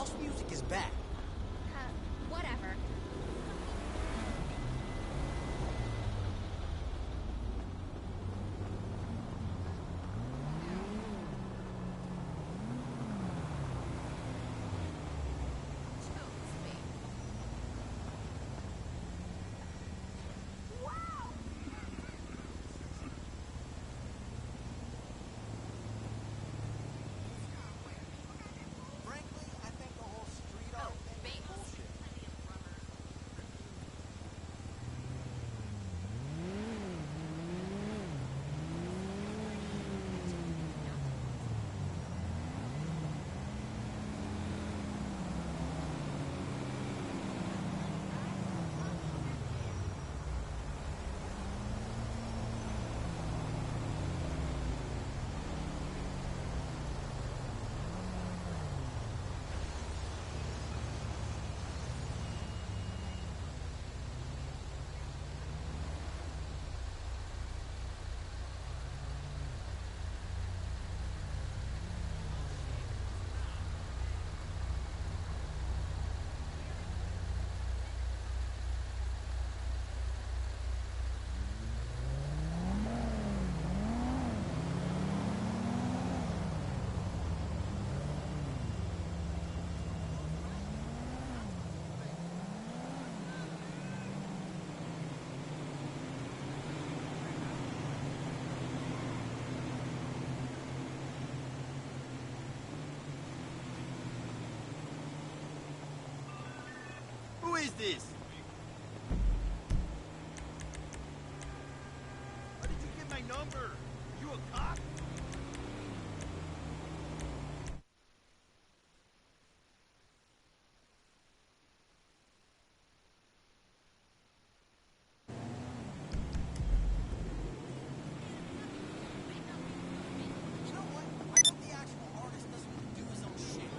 house music is back. Whatever. Who is this? How did you get my number? You a cop? You know what? I hope the actual artist doesn't do his own shit.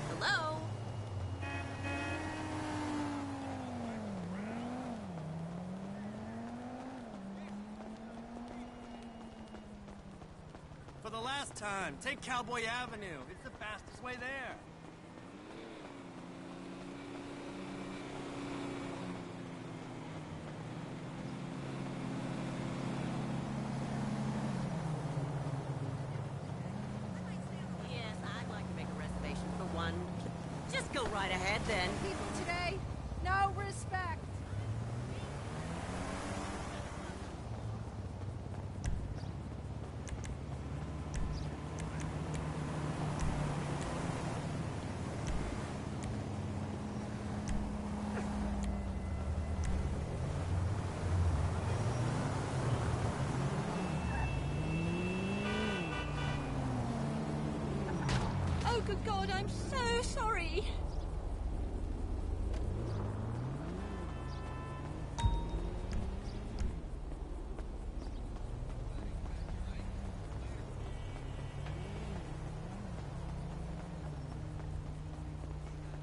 Hello? For the last time, take Cowboy Avenue. It's the fastest way there. Yes, I'd like to make a reservation for one. Just go right ahead then. People today, no respect. Oh, good God, I'm so sorry.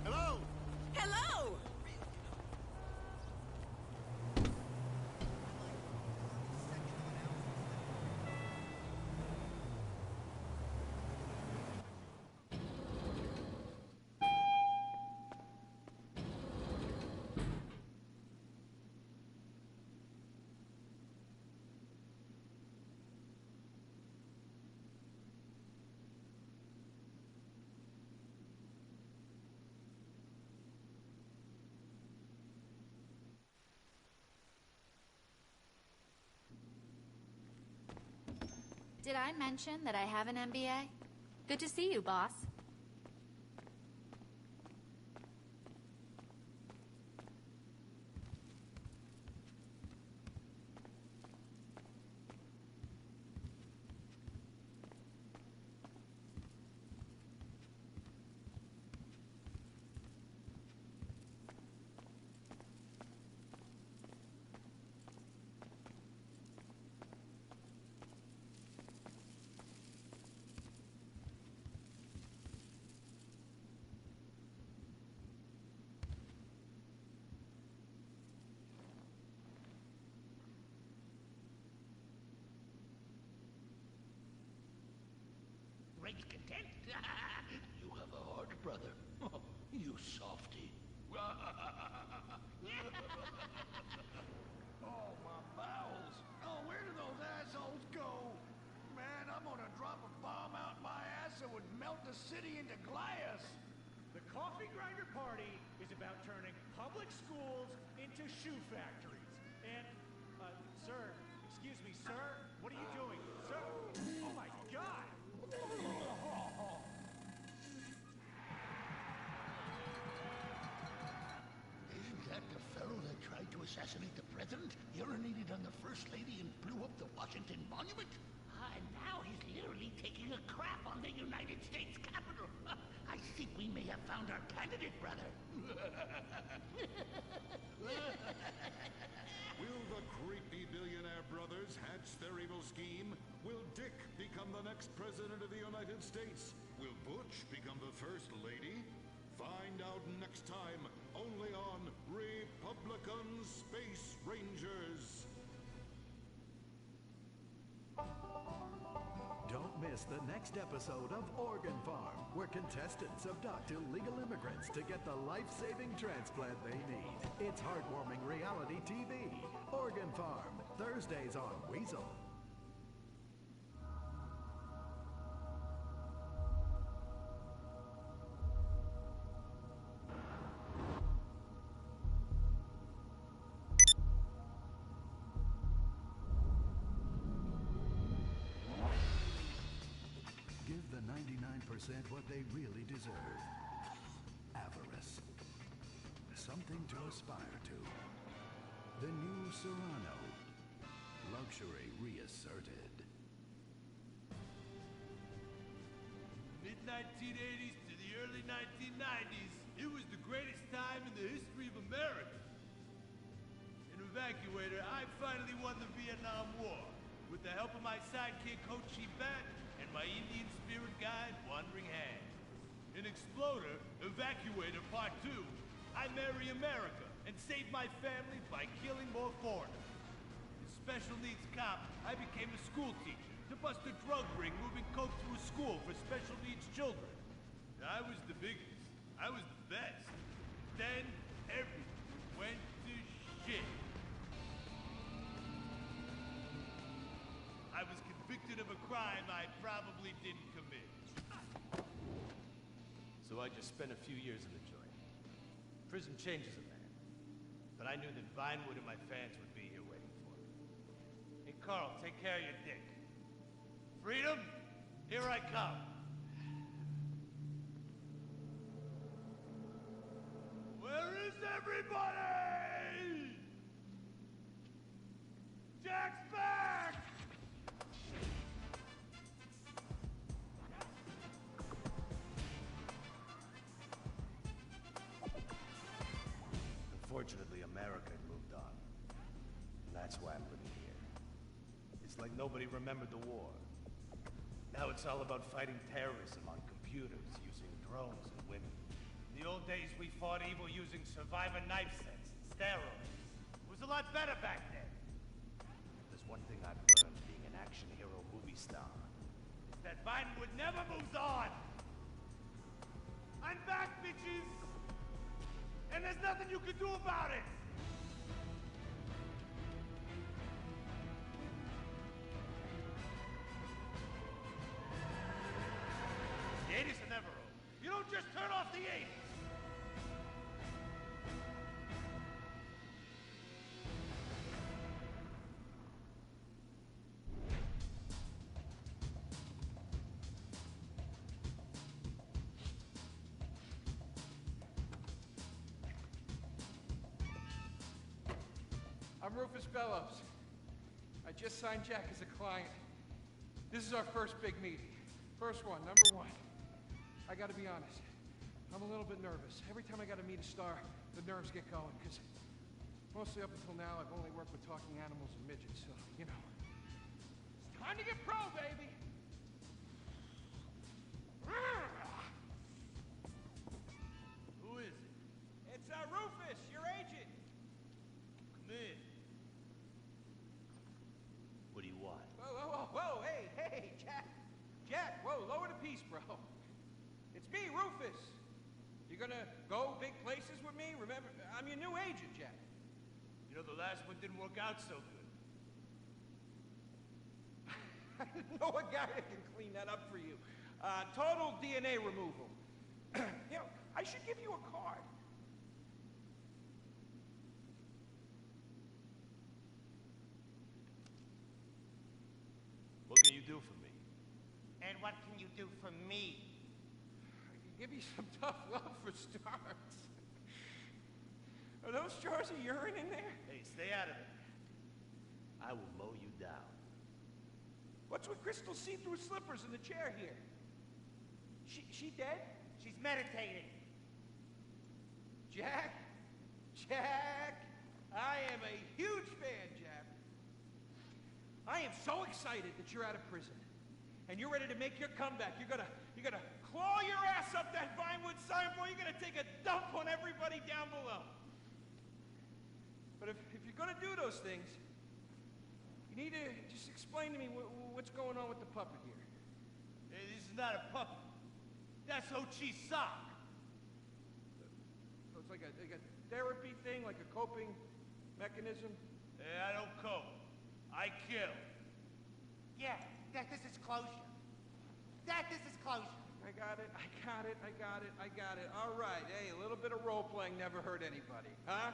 Hello? Hello! Did I mention that I have an MBA? Good to see you, boss. great content. You have a heart, brother. You softy. Oh, my bowels. Oh, where do those assholes go? Man, I'm gonna drop a bomb out my ass that would melt the city into glass. The Coffee Grinder Party is about turning public schools into shoe factories. And, sir, excuse me, sir, what are you doing? Sir, oh my God! Isn't that the fellow that tried to assassinate the president, urinated on the first lady, and blew up the Washington Monument? And now he's literally taking a crap on the United States Capitol. I think we may have found our candidate, brother. Will the creepy billionaire brothers hatch their evil scheme? Will Dick become the next president of the United States? Will Butch become the first lady? Find out next time, only on Republican Space Rangers. Don't miss the next episode of Organ Farm, where contestants abduct illegal immigrants to get the life-saving transplant they need. It's heartwarming reality TV. Organ Farm, Thursdays on Weasel. Give the 99% what they really deserve. Avarice. Something to aspire to. The new Serrano. Luxury reasserted. Mid-1980s to the early 1990s, it was the greatest time in the history of America. An evacuator, I finally won the Vietnam War with the help of my sidekick Ho Chi Bat and my Indian spirit guide Wandering Hand. An exploder, evacuator part 2, I marry America and save my family by killing more foreigners. As special needs cop, I became a school teacher to bust a drug ring moving coke to a school for special needs children. I was the biggest. I was the best. Then everything went to shit. I was convicted of a crime I probably didn't commit. So I just spent a few years in the joint. Prison changes a man. But I knew that Vinewood and my fans would be here waiting for me. Hey, Carl, take care of your dick. Freedom, here I come. Where is everybody? Jack's back! Unfortunately, America had moved on. And that's why I'm living here. It's like nobody remembered the war. Now it's all about fighting terrorism on computers, using drones and women. In the old days, we fought evil using survivor knife sets and steroids. It was a lot better back then. There's one thing I've learned being an action hero movie star. Is that Vinewood never moves on! I'm back, bitches! And there's nothing you can do about it! The 80s are never over. You don't just turn off the 80s! I'm Rufus Bellows. I just signed Jack as a client. This is our first big meeting. First one, number one. I gotta be honest, I'm a little bit nervous. Every time I gotta meet a star, the nerves get going, because mostly up until now, I've only worked with talking animals and midgets, so, you know. It's time to get pro, baby! Who is it? It's Rufus, your agent. Come in. What do you want? Whoa, hey, Jack. Jack, whoa, lower the piece, It's me, Rufus. You gonna go big places with me? Remember, I'm your new agent, Jack. You know, the last one didn't work out so good. I know a guy that can clean that up for you. Total DNA removal. You know, I should give you a card. What can you do for me? And what can you do for me? I can give you some tough love for starts. Are those jars of urine in there? Hey, stay out of it. I will mow you down. What's with Crystal's see-through slippers in the chair here? She dead? She's meditating. Jack? Jack! I am a huge fan, Jack. I am so excited that you're out of prison. And you're ready to make your comeback. You're gonna claw your ass up that Vinewood signboard. You're gonna take a dump on everybody down below. But if you're gonna do those things, you need to just explain to me what's going on with the puppet here. Hey, this is not a puppet. That's Ho Chi's sock. So it's like a therapy thing, like a coping mechanism? Hey, I don't cope. I kill. Yeah, this is closure. This is closure. I got it. All right. Hey, a little bit of role-playing never hurt anybody, huh?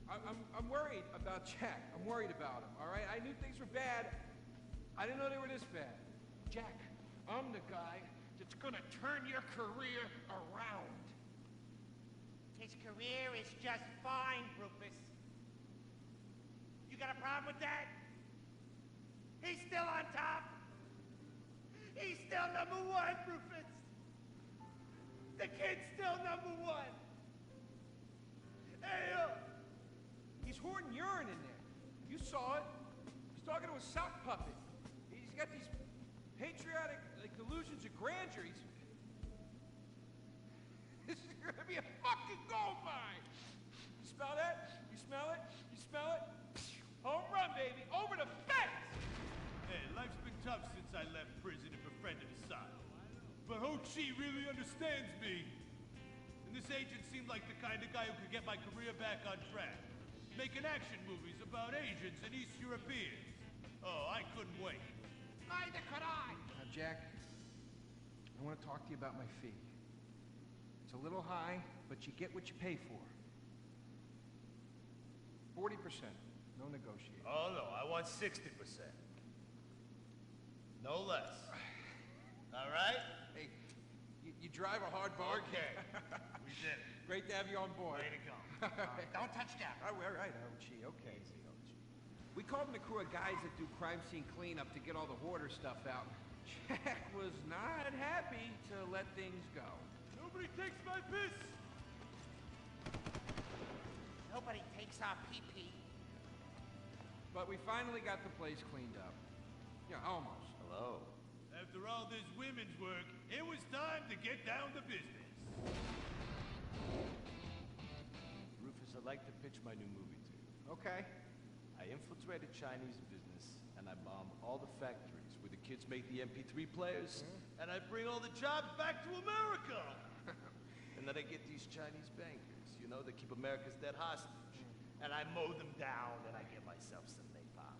I'm worried about Jack. I'm worried about him, all right? I knew things were bad. I didn't know they were this bad. Jack, I'm the guy that's gonna turn your career around. His career is just fine, Rufus. You got a problem with that? He's still on top. He's still number one, Rufus. The kid's still number one. Hey, he's hoarding urine in there. You saw it. He's talking to a sock puppet. He's got these patriotic, like, delusions of grandeur. This is gonna be a fucking gold mine. You smell that? You smell it? You smell it? Home run, baby. Over the fence! Hey, life's been tough since I left prison and befriended Assad. But Ho Chi really understands me. And this agent seemed like the kind of guy who could get my career back on track. Making action movies about Asians and East Europeans. Oh, I couldn't wait. Neither could I. Now, Jack, I want to talk to you about my fee. It's a little high, but you get what you pay for. 40%. No negotiating. Oh, no, I want 60%. No less. All right? Hey, you drive a hard bargain. Okay. We did it. Great to have you on board. Way to go. Don't touch Jack. All right, Ochi, okay. We called in a crew of guys that do crime scene cleanup to get all the hoarder stuff out. Jack was not happy to let things go. Nobody takes my piss. Nobody takes our pee-pee. But we finally got the place cleaned up. Yeah, almost. Hello. After all this women's work, it was time to get down to business. Rufus, I'd like to pitch my new movie to you. Okay. I infiltrated Chinese business, and I bombed all the factories where the kids make the MP3 players, and I bring all the jobs back to America. And then I get these Chinese bankers, you know, that keep America's debt hostage. And I mow them down, and I get myself some napalm.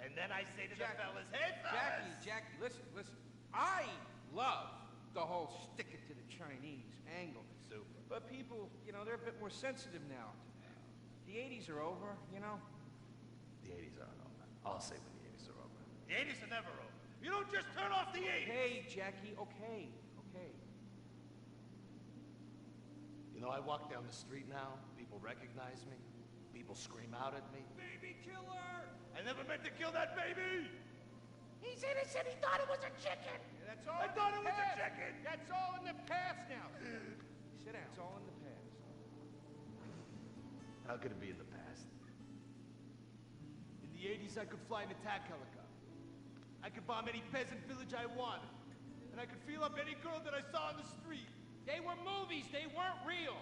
And then I say to the fellas, hey, fellas! Jackie, listen. I love the whole stick it to the Chinese angle. Super. But people, you know, they're a bit more sensitive now. The 80s are over, you know? The 80s aren't over. I'll say when the 80s are over. The 80s are never over. You don't just turn off the 80s. Okay, Jackie, okay. You know, I walk down the street now, people recognize me, people scream out at me. Baby killer! I never meant to kill that baby! He's innocent. He thought it was a chicken. Yeah, that's all I thought it was a chicken! That's all in the past now. Sit down. It's all in the past. How could it be in the past? In the 80s, I could fly an attack helicopter. I could bomb any peasant village I wanted. And I could feel up any girl that I saw on the street. They were movies. They weren't real.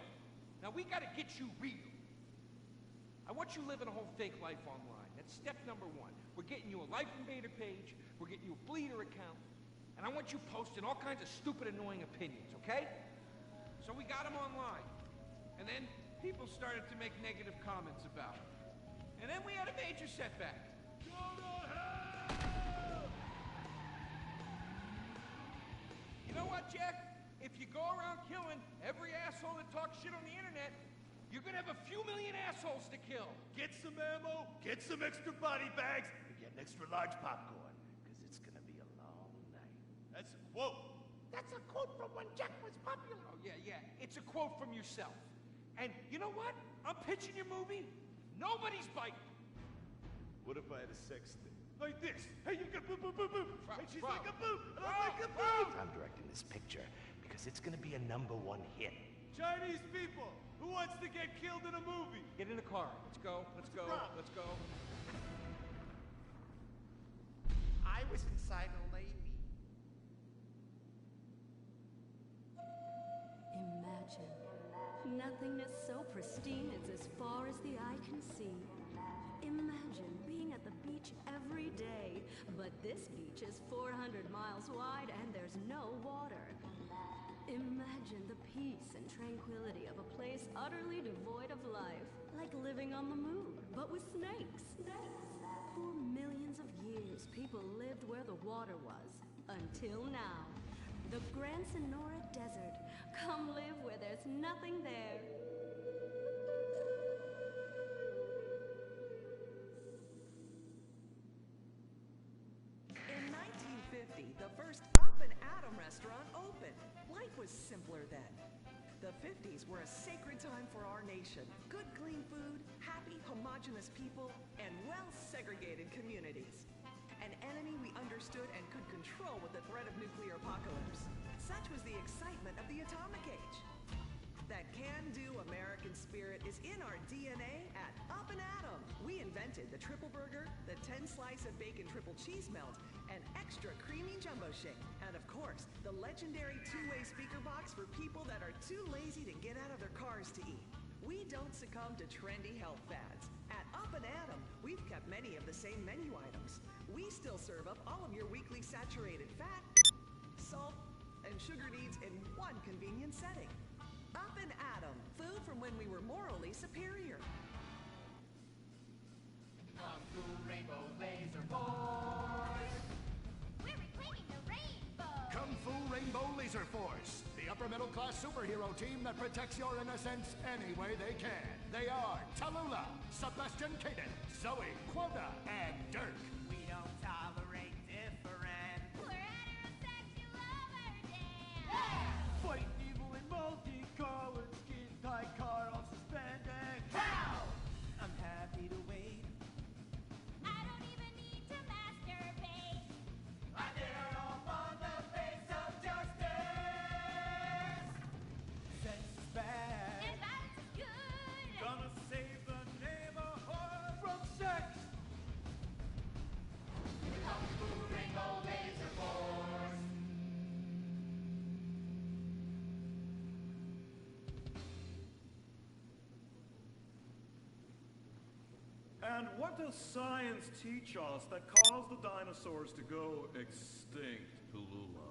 Now, we got to get you real. I want you living a whole fake life online. That's step number one. We're getting you a Life Invader page. We're getting you a Bleeder account. And I want you posting all kinds of stupid, annoying opinions, okay? So we got them online. And then people started to make negative comments about it. And then we had a major setback. Go to hell! You know what, Jack? If you go around killing every asshole that talks shit on the internet, you're gonna have a few million assholes to kill. Get some ammo, get some extra body bags, and get an extra large popcorn, because it's gonna be a long night. That's a quote. That's a quote from when Jack was popular. Oh, yeah. It's a quote from yourself. And you know what? I'm pitching your movie. Nobody's biting. What if I had a sex thing? Like this. Hey, you got boop, boop, boop, boop. And she's Rob. like a boop, and I'm like a boop. I'm directing this picture because it's gonna be a #1 hit. Chinese people, who wants to get killed in a movie? Get in the car. Let's go. Rob. Let's go. I was inside a lady. Imagine. Nothingness so pristine it's as far as the eye can see. Imagine being at the beach every day, but this beach is 400 miles wide and there's no water. Imagine the peace and tranquility of a place utterly devoid of life, like living on the moon, but with snakes. For millions of years, people lived where the water was, until now. The Gran Sonora Desert. Come live where there's nothing there. In 1950, the first Up and Atom restaurant opened. Life was simpler then. The 50s were a sacred time for our nation. Good, clean food, happy, homogenous people, and well-segregated communities. An enemy we understood and could control with the threat of nuclear apocalypse. Such was the excitement of the atomic age. That can-do American spirit is in our DNA at Up and Atom. We invented the triple burger, the 10-slice of bacon triple cheese melt, and extra creamy jumbo shake. And of course, the legendary two-way speaker box for people that are too lazy to get out of their cars to eat. We don't succumb to trendy health fads. At Up and Atom, we've kept many of the same menu items. We still serve up all of your weekly saturated fat, salt, and sugar needs in one convenient setting. Up and Atom, food from when we were morally superior. Kung Fu Rainbow Laser Force. We're reclaiming the rainbow. Kung Fu Rainbow Laser Force, the upper middle class superhero team that protects your innocence any way they can. They are Tallulah, Sebastian Caden, Zoe, Quota, and Dirk. We don't tolerate different. We're heterosexual overdance. Fighting evil in multicolored skin, tight car off suspended. How? I'm happy to wait. I don't even need to masturbate. I did it all on the face of justice. Sex is bad. And violence is good. Gonna save the neighborhood from sex. Kung Fu Rainbow Laser Force. And what does science teach us that caused the dinosaurs to go extinct, Tallulah?